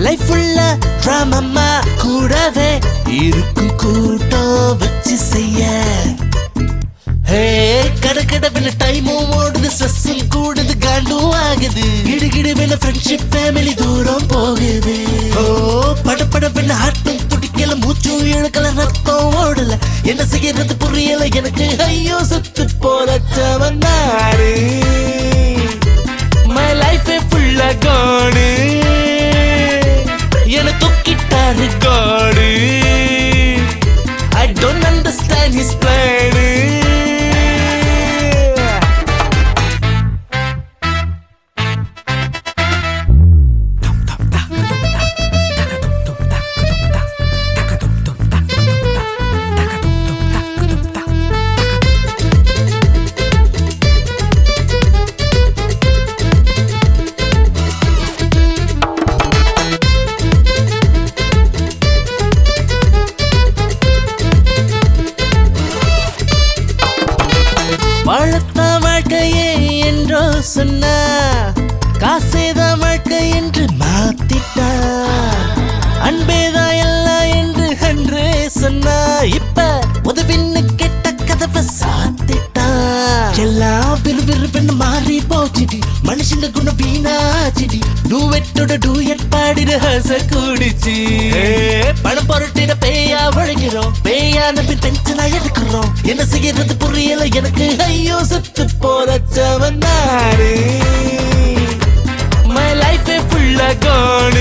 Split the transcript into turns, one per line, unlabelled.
Life ஃபுல்லா drama கூடவே இருக்கும் கூட்டம் வச்சு செய்ய. ஹே கடக்கடவில் டைமும் ஓடுது, ஸ்ட்ரெஸ்ஸும் கூடுது, காண்டும் ஆகுது. கிடுகிடுவில் ஃப்ரெண்ட்ஷிப் ஃபேமிலி தூரம் போகுது. ஓ படப்படவில் ஹார்ட்டும் துடிக்கல, மூச்சும் இழுக்கல, ரத்தம் ஓடல. என்ன செய்யறது புரியல எனக்கு, ஐயோ சுத்து போலச்சவன் நாடு. My life full of God. என்ன தூக்கிட்டாரு God. I don't understand his plan. வாழத்த வாழ்க்கையே என்றோ சொன்னா, காசேதான் வாழ்க்கை என்று மாத்திட்டா. அன்பேதான் எல்லாம் என்று அன்றே சொன்னா, இப்ப உதவின்னு கெட்ட கதவை சாத்திட்டா. எல்லாம் விறுவிறுவென்னு மாறி போச்சுடி, மனுஷங்க குணம் வீணாச்சுடி. டூவெட்டோட டூயட் பாடின ஹச கூடிச்சு. பணம் பொருட்டின பேயா உழைக்கிறோம், பேயான பின் டென்ஷனா எடுக்கிறோம். என்ன செய்யறது புரியல எனக்கு, ஐயோ சுத்து போறச்சவன் நாடு. My life full of God.